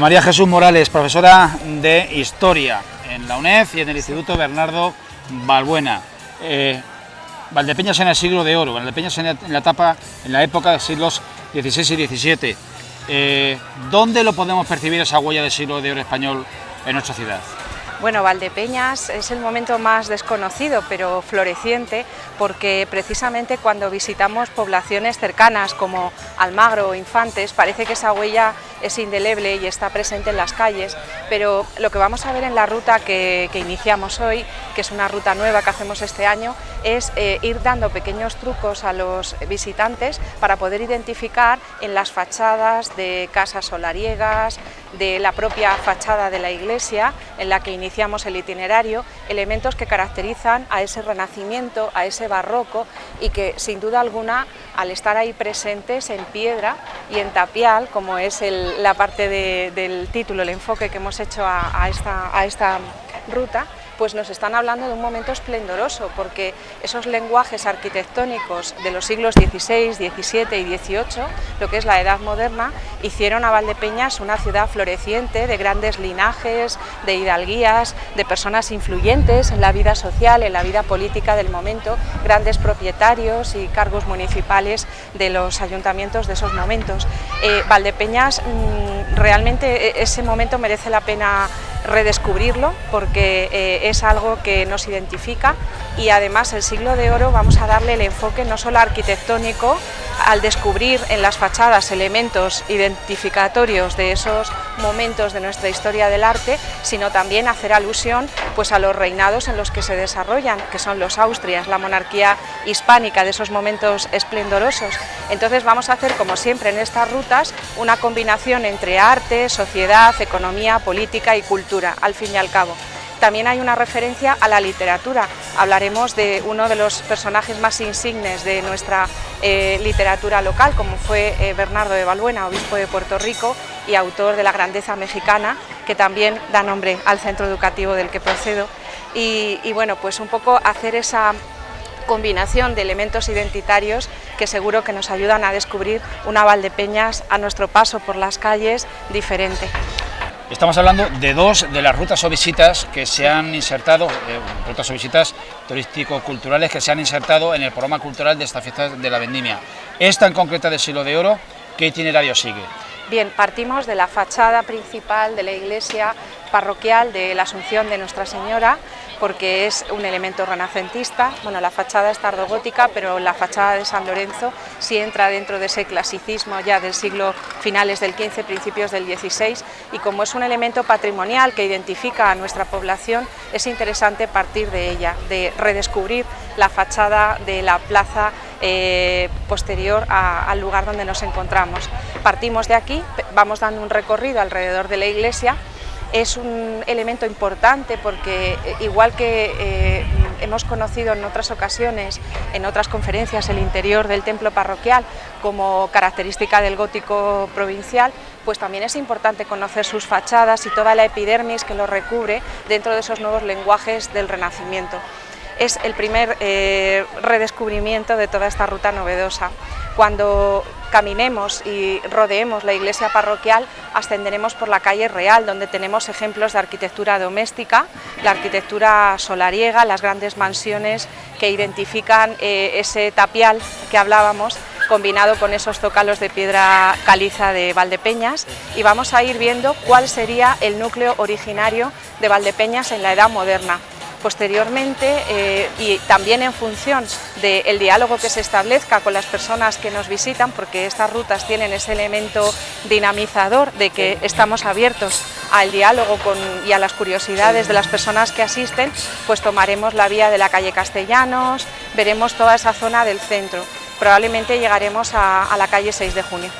María Jesús Morales, profesora de Historia en la UNED y en el Instituto Bernardo Balbuena. Valdepeñas en el siglo de oro, Valdepeñas en la época de siglos XVI y XVII. ¿Dónde lo podemos percibir esa huella del siglo de oro español en nuestra ciudad? Bueno, Valdepeñas es el momento más desconocido, pero floreciente, porque precisamente cuando visitamos poblaciones cercanas como Almagro o Infantes, parece que esa huella es indeleble y está presente en las calles, pero lo que vamos a ver en la ruta que iniciamos hoy, que es una ruta nueva que hacemos este año, es ir dando pequeños trucos a los visitantes para poder identificar en las fachadas de casas solariegas, de la propia fachada de la iglesia en la que iniciamos el itinerario, elementos que caracterizan a ese renacimiento, a ese barroco y que sin duda alguna al estar ahí presentes en piedra y en tapial, como es la parte del título, el enfoque que hemos hecho a esta ruta, pues nos están hablando de un momento esplendoroso, porque esos lenguajes arquitectónicos de los siglos XVI, XVII y XVIII, lo que es la Edad Moderna, hicieron a Valdepeñas una ciudad floreciente de grandes linajes, de hidalguías, de personas influyentes en la vida social, en la vida política del momento, grandes propietarios y cargos municipales de los ayuntamientos de esos momentos. Valdepeñas, realmente ese momento merece la pena redescubrirlo porque es algo que nos identifica y además el siglo de oro vamos a darle el enfoque no solo arquitectónico al descubrir en las fachadas elementos identificatorios de esos momentos de nuestra historia del arte, sino también hacer alusión pues a los reinados en los que se desarrollan, que son los Austrias, la monarquía hispánica de esos momentos esplendorosos. Entonces vamos a hacer, como siempre en estas rutas, una combinación entre arte, sociedad, economía, política y cultura, al fin y al cabo. También hay una referencia a la literatura. Hablaremos de uno de los personajes más insignes de nuestra literatura local, como fue Bernardo de Balbuena, obispo de Puerto Rico y autor de La grandeza mexicana, que también da nombre al centro educativo del que procedo. Y bueno, pues un poco hacer esa combinación de elementos identitarios que seguro que nos ayudan a descubrir una Valdepeñas a nuestro paso por las calles diferente. Estamos hablando de dos de las rutas o visitas que se han insertado, rutas o visitas turístico-culturales que se han insertado en el programa cultural de esta fiesta de la Vendimia. Esta en concreta del siglo de oro, ¿qué itinerario sigue? Bien, partimos de la fachada principal de la iglesia parroquial de la Asunción de Nuestra Señora, porque es un elemento renacentista. Bueno, la fachada es tardogótica, pero la fachada de San Lorenzo sí entra dentro de ese clasicismo ya del siglo finales del XV, principios del XVI, y como es un elemento patrimonial que identifica a nuestra población, es interesante partir de ella, de redescubrir la fachada de la plaza posterior al lugar donde nos encontramos. Partimos de aquí, vamos dando un recorrido alrededor de la iglesia. Es un elemento importante porque igual que hemos conocido en otras ocasiones, en otras conferencias, el interior del templo parroquial como característica del gótico provincial, pues también es importante conocer sus fachadas y toda la epidermis que lo recubre dentro de esos nuevos lenguajes del Renacimiento. Es el primer redescubrimiento de toda esta ruta novedosa. Cuando caminemos y rodeemos la iglesia parroquial, ascenderemos por la calle Real, donde tenemos ejemplos de arquitectura doméstica, la arquitectura solariega, las grandes mansiones que identifican ese tapial que hablábamos, combinado con esos zócalos de piedra caliza de Valdepeñas, y vamos a ir viendo cuál sería el núcleo originario de Valdepeñas en la Edad Moderna. Posteriormente, y también en función del diálogo que se establezca con las personas que nos visitan, porque estas rutas tienen ese elemento dinamizador de que estamos abiertos al diálogo y a las curiosidades de las personas que asisten, pues tomaremos la vía de la calle Castellanos, veremos toda esa zona del centro. Probablemente llegaremos a la calle 6 de junio.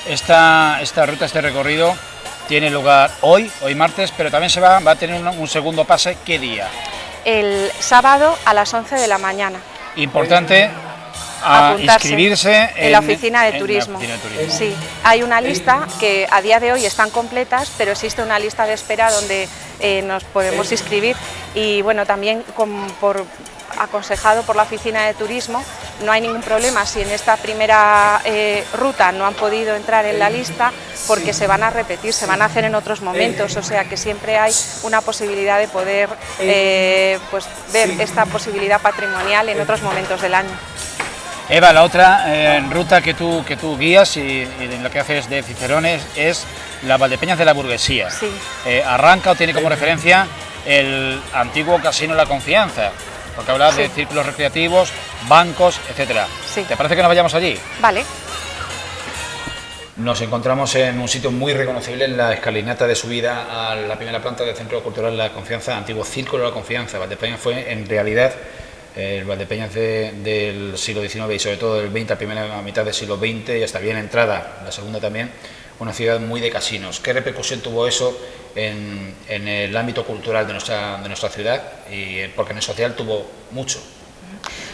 Esta ruta, este recorrido, tiene lugar hoy martes, pero también se va a tener un segundo pase. ¿Qué día? El sábado a las 11 de la mañana. Importante inscribirse en la oficina de turismo. Sí, hay una lista que a día de hoy están completas, pero existe una lista de espera donde nos podemos inscribir y bueno, también aconsejado por la oficina de turismo, no hay ningún problema si en esta primera ruta no han podido entrar en la lista, porque se van a repetir, se van a hacer en otros momentos, o sea que siempre hay una posibilidad de poder pues ver esta posibilidad patrimonial en otros momentos del año. Eva, la otra ruta que tú guías y lo que haces de Cicerones es la Valdepeñas de la Burguesía. Sí. Arranca o tiene como referencia el antiguo Casino La Confianza, porque hablas de círculos recreativos, bancos, etcétera. Sí. ¿Te parece que nos vayamos allí? Vale. Nos encontramos en un sitio muy reconocible en la escalinata de subida a la primera planta del Centro Cultural La Confianza, antiguo Círculo La Confianza. Valdepeñas fue en realidad el Valdepeñas del siglo XIX y sobre todo del XX, a primera mitad del siglo XX y hasta bien entrada, la segunda también, una ciudad muy de casinos. ¿Qué repercusión tuvo eso en el ámbito cultural de nuestra ciudad? Y porque en el social tuvo mucho.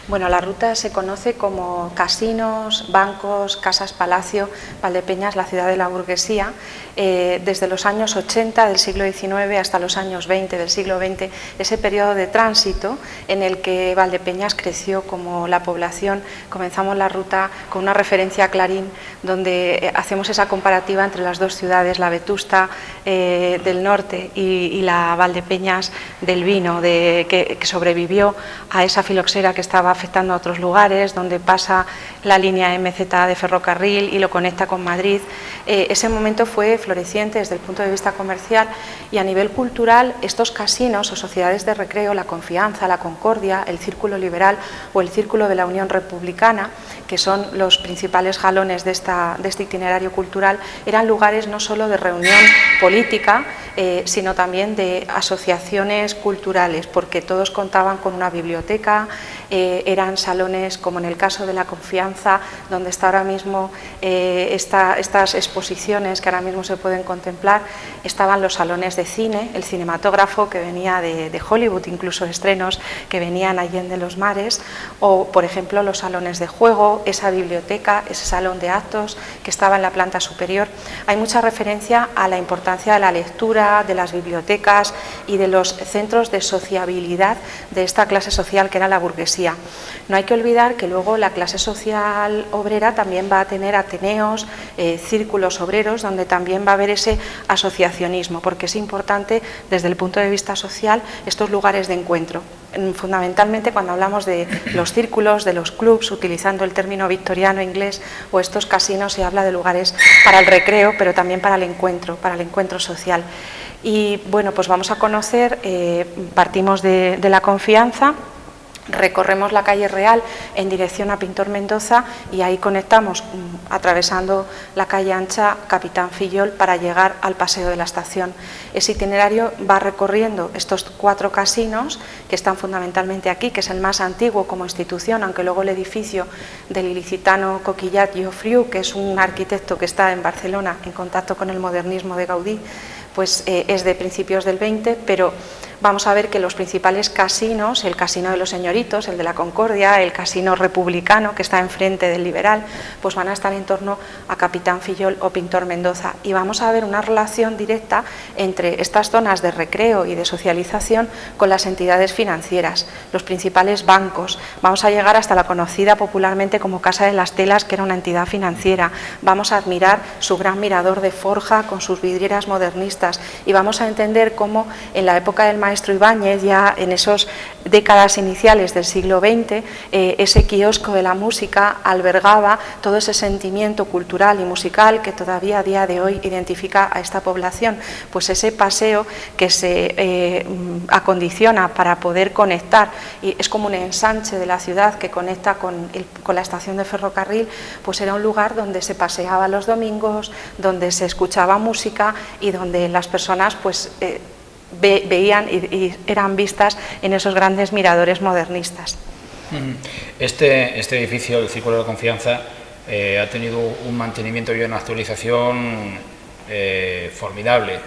Bueno, la ruta se conoce como casinos, bancos, casas palacio, Valdepeñas, la ciudad de la burguesía. Desde los años 80 del siglo XIX hasta los años 20 del siglo XX, ese periodo de tránsito en el que Valdepeñas creció como la población. Comenzamos la ruta con una referencia a Clarín, donde hacemos esa comparativa entre las dos ciudades, la Vetusta del norte y la Valdepeñas del vino, que sobrevivió a esa filoxera que estaba afectando a otros lugares, donde pasa la línea MZ de ferrocarril y lo conecta con Madrid. Ese momento fue floreciente desde el punto de vista comercial, y a nivel cultural estos casinos o sociedades de recreo, La Confianza, La Concordia, el Círculo Liberal o el Círculo de la Unión Republicana, que son los principales jalones de este itinerario cultural, eran lugares no solo de reunión política, sino también de asociaciones culturales, porque todos contaban con una biblioteca, eran salones, como en el caso de La Confianza, donde está ahora mismo estas exposiciones que ahora mismo se pueden contemplar. Estaban los salones de cine, el cinematógrafo que venía de Hollywood, incluso estrenos que venían allende los mares, o por ejemplo los salones de juego, esa biblioteca, ese salón de actos que estaba en la planta superior. Hay mucha referencia a la importancia de la lectura, de las bibliotecas y de los centros de sociabilidad de esta clase social que era la burguesía. No hay que olvidar que luego la clase social obrera también va a tener ateneos, círculos obreros, donde también va a haber ese asociacionismo, porque es importante desde el punto de vista social estos lugares de encuentro. Fundamentalmente cuando hablamos de los círculos, de los clubs, utilizando el término victoriano inglés, o estos casinos, se habla de lugares para el recreo, pero también para el encuentro social. Y bueno, pues vamos a conocer, partimos de La Confianza, recorremos la calle Real en dirección a Pintor Mendoza y ahí conectamos, atravesando la calle ancha Capitán Fillol, para llegar al Paseo de la Estación. Ese itinerario va recorriendo estos 4 casinos que están fundamentalmente aquí, que es el más antiguo como institución, aunque luego el edificio del ilicitano Coquillat Llofriu, que es un arquitecto que está en Barcelona en contacto con el modernismo de Gaudí, pues es de principios del 20, pero vamos a ver que los principales casinos, el Casino de los Señoritos, el de La Concordia, el Casino Republicano, que está enfrente del Liberal, pues van a estar en torno a Capitán Fillol o Pintor Mendoza, y vamos a ver una relación directa entre estas zonas de recreo y de socialización con las entidades financieras, los principales bancos. Vamos a llegar hasta la conocida popularmente como Casa de las Telas, que era una entidad financiera. Vamos a admirar su gran mirador de forja con sus vidrieras modernistas, y vamos a entender cómo en la época del maestro Ibáñez, ya en esas décadas iniciales del siglo XX, ese kiosco de la música albergaba todo ese sentimiento cultural y musical que todavía a día de hoy identifica a esta población. Pues ese paseo que se acondiciona para poder conectar, y es como un ensanche de la ciudad que conecta con la estación de ferrocarril, pues era un lugar donde se paseaba los domingos, donde se escuchaba música y donde las personas pues veían y eran vistas en esos grandes miradores modernistas. Este edificio, el Círculo de la Confianza, ha tenido un mantenimiento y una actualización formidable.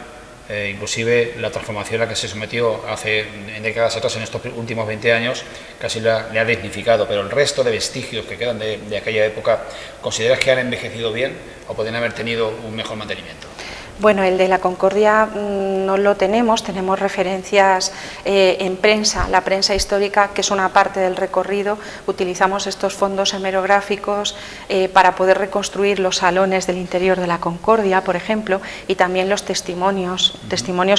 Inclusive la transformación a la que se sometió en décadas atrás, en estos últimos 20 años, casi le ha dignificado, pero el resto de vestigios que quedan de aquella época, ¿consideras que han envejecido bien o pueden haber tenido un mejor mantenimiento? Bueno, el de la Concordia no lo tenemos referencias en prensa, la prensa histórica, que es una parte del recorrido. Utilizamos estos fondos hemerográficos para poder reconstruir los salones del interior de la Concordia, por ejemplo, y también los testimonios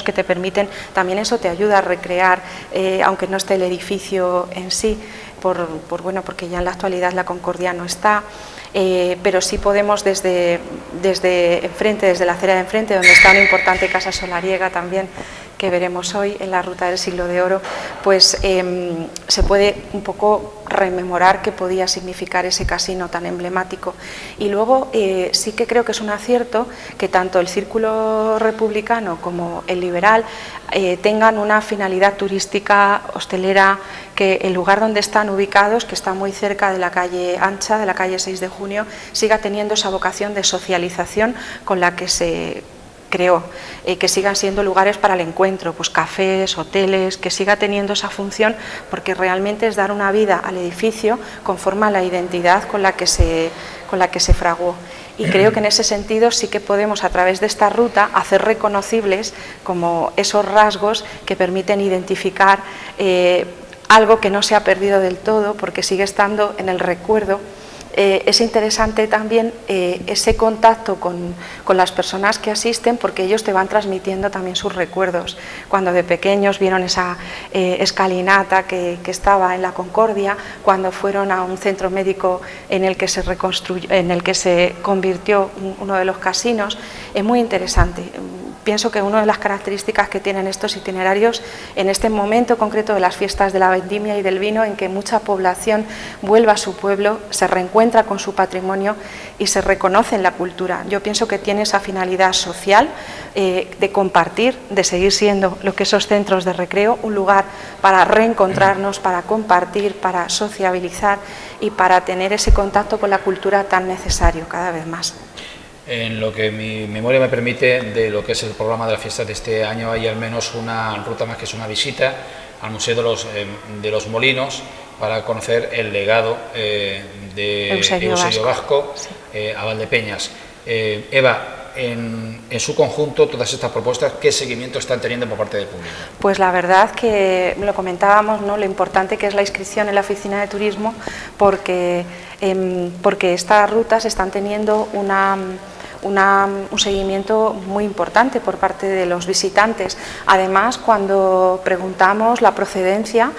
que te permiten, también eso te ayuda a recrear, aunque no esté el edificio en sí, porque ya en la actualidad la Concordia no está. Pero sí podemos desde enfrente, desde la acera de enfrente, donde está una importante casa solariega también, que veremos hoy en la Ruta del Siglo de Oro, pues se puede un poco rememorar qué podía significar ese casino tan emblemático. Y luego sí que creo que es un acierto que tanto el Círculo Republicano como el Liberal tengan una finalidad turística, hostelera, que el lugar donde están ubicados, que está muy cerca de la calle ancha, de la calle 6 de junio, siga teniendo esa vocación de socialización con la que se creó, que sigan siendo lugares para el encuentro, pues cafés, hoteles, que siga teniendo esa función, porque realmente es dar una vida al edificio conforme a la identidad con la que se fraguó. Y creo que en ese sentido sí que podemos, a través de esta ruta, hacer reconocibles como esos rasgos que permiten identificar algo que no se ha perdido del todo, porque sigue estando en el recuerdo. Es interesante también ese contacto con las personas que asisten, porque ellos te van transmitiendo también sus recuerdos. Cuando de pequeños vieron esa escalinata que estaba en la Concordia, cuando fueron a un centro médico en el que se convirtió uno de los casinos, es muy interesante. Pienso que una de las características que tienen estos itinerarios en este momento concreto de las fiestas de la vendimia y del vino, en que mucha población vuelve a su pueblo, se reencuentra con su patrimonio y se reconoce en la cultura. Yo pienso que tiene esa finalidad social de compartir, de seguir siendo lo que esos centros de recreo, un lugar para reencontrarnos, para compartir, para sociabilizar y para tener ese contacto con la cultura tan necesario cada vez más. En lo que mi memoria me permite, de lo que es el programa de las fiestas de este año, hay al menos una ruta más, que es una visita al Museo de los Molinos, para conocer el legado de Eusebio Vasco, sí, a Valdepeñas. Eva, en su conjunto, todas estas propuestas, ¿qué seguimiento están teniendo por parte del público? Pues la verdad que lo comentábamos, ¿no?, lo importante que es la inscripción en la oficina de turismo, porque estas rutas están teniendo un seguimiento muy importante por parte de los visitantes. Además, cuando preguntamos la procedencia,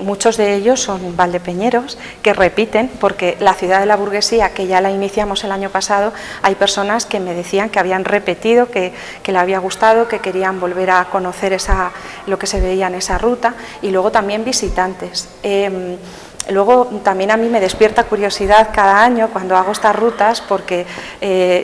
muchos de ellos son valdepeñeros que repiten, porque la ciudad de la burguesía, que ya la iniciamos el año pasado, hay personas que me decían que habían repetido, que le había gustado, que querían volver a conocer lo que se veía en esa ruta, y luego también visitantes. Luego también a mí me despierta curiosidad cada año cuando hago estas rutas, porque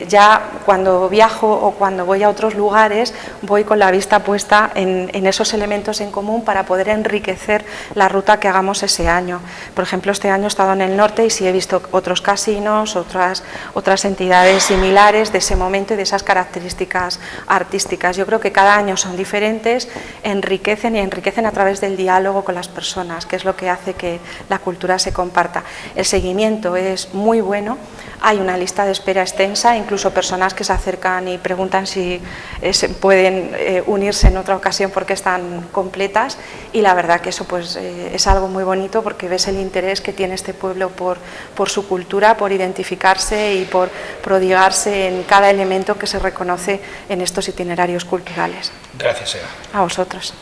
ya cuando viajo o cuando voy a otros lugares voy con la vista puesta en esos elementos en común para poder enriquecer la ruta que hagamos ese año. Por ejemplo, este año he estado en el norte y sí he visto otros casinos, otras entidades similares de ese momento y de esas características artísticas. Yo creo que cada año son diferentes, enriquecen a través del diálogo con las personas, que es lo que hace que la cultura se comparta. El seguimiento es muy bueno, hay una lista de espera extensa, incluso personas que se acercan y preguntan si pueden unirse en otra ocasión porque están completas, y la verdad que eso pues es algo muy bonito, porque ves el interés que tiene este pueblo por su cultura, por identificarse y por prodigarse en cada elemento que se reconoce en estos itinerarios culturales. Gracias, Eva. A vosotros.